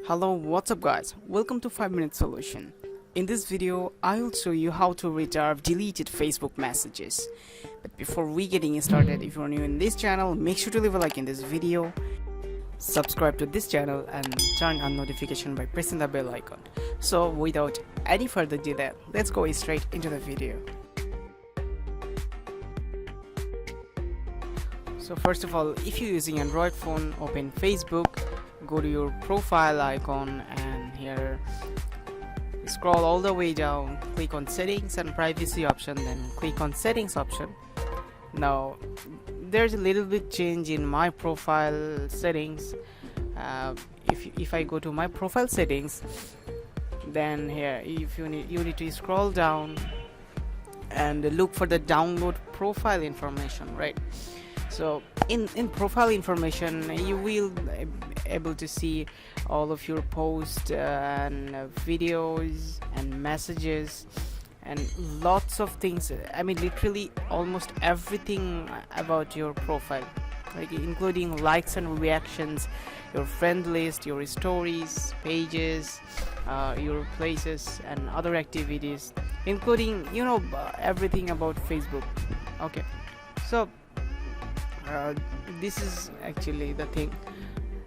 Hello, what's up guys? Welcome to 5 Minute Solution. In this video, I will show you how to retrieve deleted Facebook messages. But before we getting started, if you're new in this channel, make sure to leave a like in this video, subscribe to this channel and turn on notification by pressing the bell icon. So without any further delay, let's go straight into the video. So first of all, if you're using Android phone, open Facebook, go to your profile icon and here scroll all the way down, click on settings and privacy option, then click on settings option. Now there's a little bit change in my profile settings. If I go to my profile settings, then here if you need to scroll down and look for the download profile information, right? So in profile information you will able to see all of your posts and videos and messages and lots of things. I mean literally almost everything about your profile, like including likes and reactions, your friend list, your stories, pages, your places and other activities, including everything about Facebook. Okay, so this is actually the thing.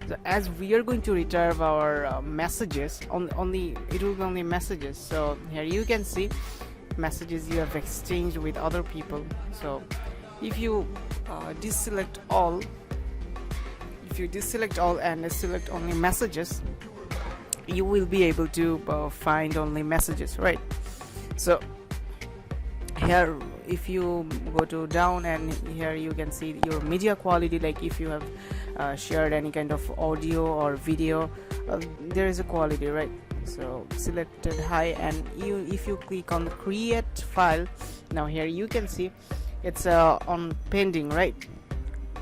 So as we are going to retrieve our messages, only it will be only messages. So here you can see messages you have exchanged with other people. So if you deselect all, and select only messages, you will be able to find only messages, right? So here if you go to down, and here you can see your media quality, like if you have shared any kind of audio or video, there is a quality, right? So selected high, and if you click on create file, now here you can see it's on pending, right?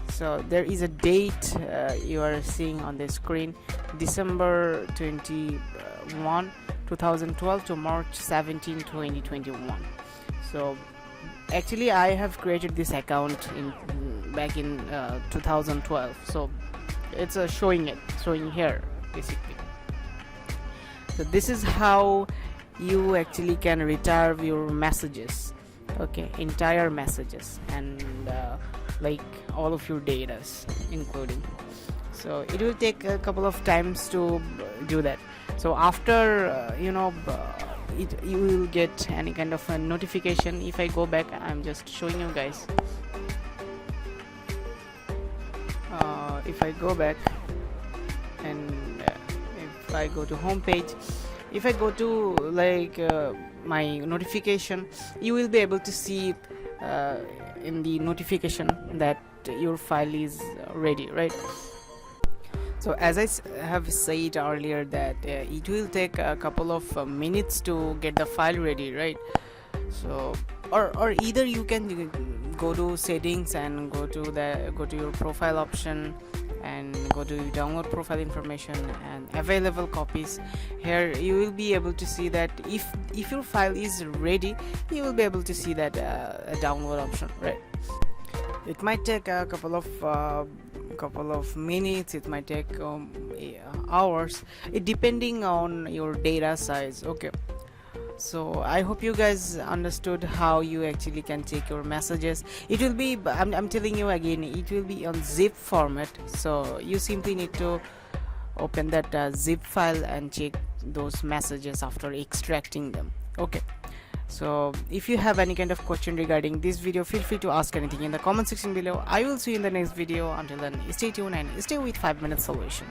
So there is a date you are seeing on the screen, December 21 2012 to March 17 2021. So actually I have created this account back in 2012, so it's showing here basically. So this is how you actually can retrieve your messages, okay, entire messages, and like all of your data including. So it will take a couple of times to do that. So after you will get any kind of a notification. If I go back, I'm just showing you guys. If I go back and if I go to home page, if I go to like my notification, you will be able to see in the notification that your file is ready, right? So as I have said earlier that it will take a couple of minutes to get the file ready, right? So or either you can go to settings and go to your profile option and go to download profile information and available copies. Here you will be able to see that if your file is ready, you will be able to see that a download option, right? It might take a couple of minutes, it might take hours, it depending on your data size. Okay, so I hope you guys understood how you actually can check your messages. It will be, I'm telling you again, it will be on zip format. So you simply need to open that zip file and check those messages after extracting them. Okay, so if you have any kind of question regarding this video, feel free to ask anything in the comment section below. I will see you in the next video. Until then, stay tuned and stay with 5 Minute Solution.